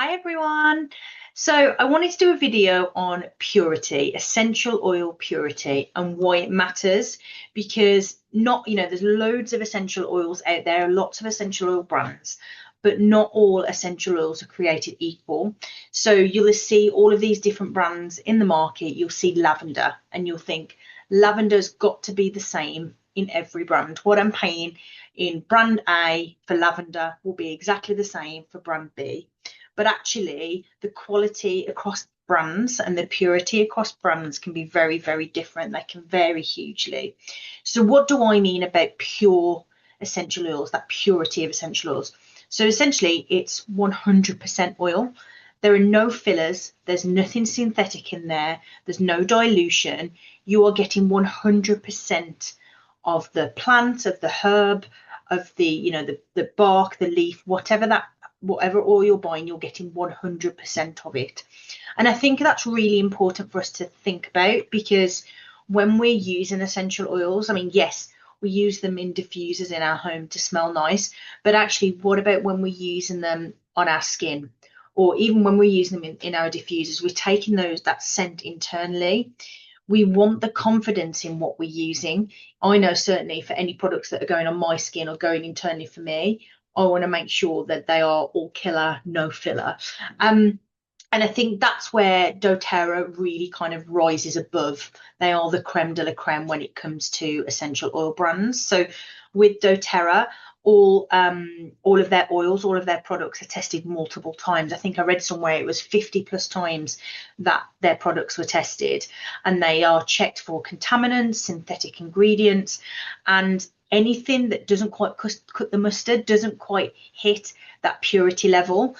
Hi everyone. So I wanted to do a video on purity, essential oil purity, and why it matters because there's loads of essential oils out there, lots of essential oil brands, but not all essential oils are created equal. So you'll see all of these different brands in the market. You'll see lavender and you'll think lavender's got to be the same in every brand. What I'm paying in brand A for lavender will be exactly the same for brand B, but actually the quality across brands and the purity across brands can be very, very different. They can vary hugely. So what do I mean about pure essential oils, that purity of essential oils? So essentially it's 100% oil. There are no fillers, there's nothing synthetic in there, there's no dilution. You are getting 100% of the plant, of the herb, of the bark, the leaf, whatever oil you're buying, you're getting 100% of it. And I think that's really important for us to think about, because when we're using essential oils, I mean, yes, we use them in diffusers in our home to smell nice, but actually, what about when we're using them on our skin? Or even when we're using them in our diffusers, we're taking that scent internally. We want the confidence in what we're using. I know certainly for any products that are going on my skin or going internally for me, I want to make sure that they are all killer, no filler. And I think that's where doTERRA really kind of rises above. They are the creme de la creme when it comes to essential oil brands. So with doTERRA, all of their oils, all of their products are tested multiple times. I think I read somewhere it was 50 plus times that their products were tested, and they are checked for contaminants, synthetic ingredients, and anything that doesn't quite cut the mustard, doesn't quite hit that purity level,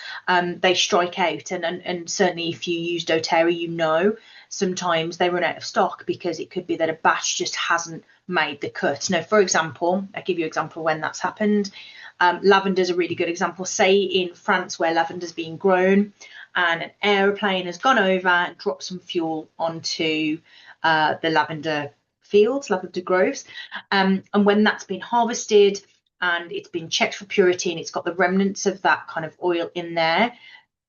they strike out. And certainly if you use doTERRA, sometimes they run out of stock because it could be that a batch just hasn't made the cut. Now, for example, I'll give you an example when that's happened. Lavender is a really good example. Say in France, where lavender's being grown, and an aeroplane has gone over and dropped some fuel onto the lavender fields, lavender groves, and when that's been harvested and it's been checked for purity and it's got the remnants of that kind of oil in there,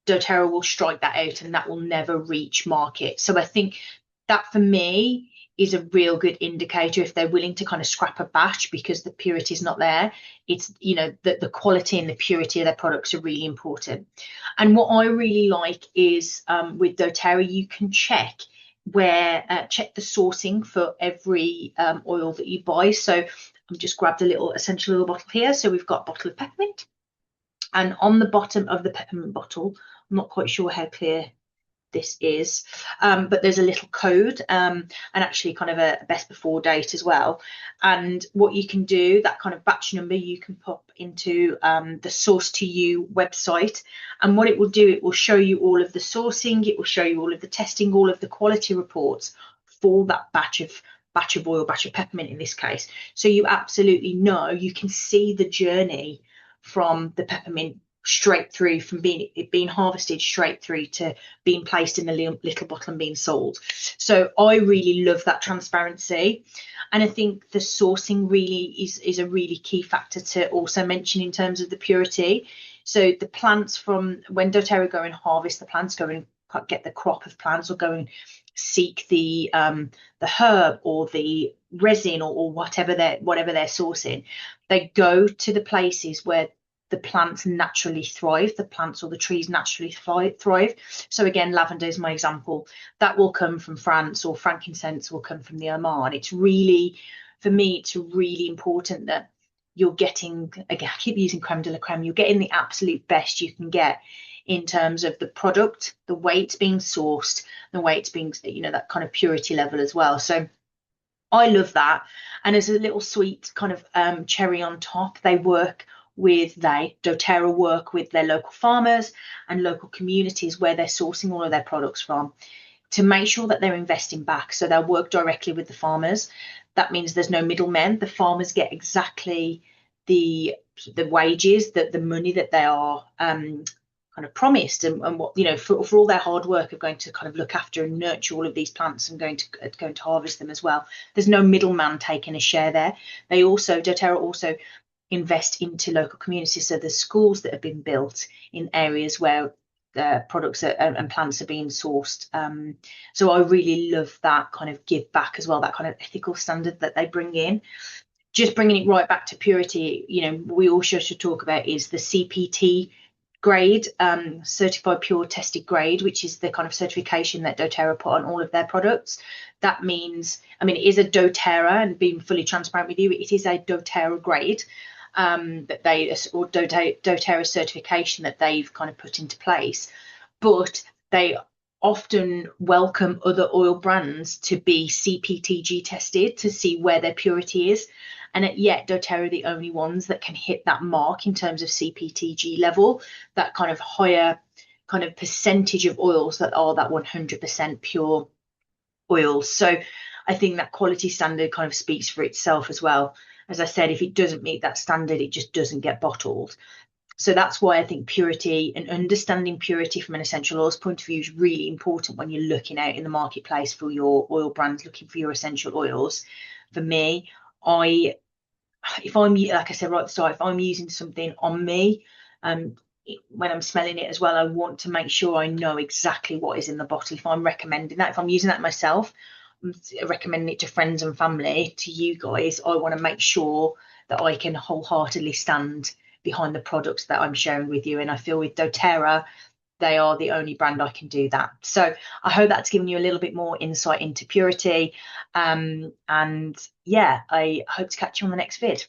doTERRA will strike that out and that will never reach market. So I think that for me is a real good indicator if they're willing to kind of scrap a batch because the purity is not there. It's the quality and the purity of their products are really important. And what I really like is with doTERRA you can check the sourcing for every oil that you buy. So I've just grabbed a little essential oil bottle here. So we've got a bottle of peppermint, and on the bottom of the peppermint bottle, I'm not quite sure how clear this is, but there's a little code, and actually kind of a best before date as well. And what you can do, that kind of batch number, you can pop into the Source to You website, and what it will do, it will show you all of the sourcing, it will show you all of the testing, all of the quality reports for that batch of oil, batch of peppermint in this case. So you absolutely know, you can see the journey from the peppermint straight through, from being harvested straight through to being placed in a little bottle and being sold. So I really love that transparency, and I think the sourcing really is a really key factor to also mention in terms of the purity. So the plants, from when doTERRA go and harvest the plants, go and get the crop of plants, or go and seek the herb or the resin or whatever they're sourcing, they go to the places where the plants naturally thrive, the plants or the trees naturally thrive. So again, lavender is my example. That will come from France, or frankincense will come from the Oman. It's really, for me, it's really important that you're getting, again, I keep using creme de la creme, you're getting the absolute best you can get in terms of the product, the way it's being sourced, the way it's being, that kind of purity level as well. So I love that. And as a little sweet kind of cherry on top, doTERRA work with their local farmers and local communities where they're sourcing all of their products from, to make sure that they're investing back. So they'll work directly with the farmers. That means there's no middlemen. The farmers get exactly the wages, the money that they are kind of promised, and what, for all their hard work of going to kind of look after and nurture all of these plants and going to harvest them as well. There's no middleman taking a share there. doTERRA also invest into local communities. So the schools that have been built in areas where products and plants are being sourced. So I really love that kind of give back as well, that kind of ethical standard that they bring in. Just bringing it right back to purity, we also should talk about is the CPT grade, certified pure tested grade, which is the kind of certification that doTERRA put on all of their products. That means, I mean, it is a doTERRA, and being fully transparent with you, it is a doTERRA grade that or doTERRA certification that they've kind of put into place. But they often welcome other oil brands to be CPTG tested to see where their purity is. And yet doTERRA are the only ones that can hit that mark in terms of CPTG level, that kind of higher kind of percentage of oils that are that 100% pure oils. So I think that quality standard kind of speaks for itself as well. As I said, if it doesn't meet that standard, it just doesn't get bottled. So that's why I think purity and understanding purity from an essential oils point of view is really important when you're looking out in the marketplace for your oil brands, looking for your essential oils. For me, if I'm, like I said right at the start, if I'm using something on me, when I'm smelling it as well, I want to make sure I know exactly what is in the bottle. If I'm recommending that, if I'm using that myself, I'm recommending it to friends and family, to you guys, I want to make sure that I can wholeheartedly stand behind the products that I'm sharing with you. And I feel with doTERRA, they are the only brand I can do that. So I hope that's given you a little bit more insight into purity. And yeah, I hope to catch you on the next vid.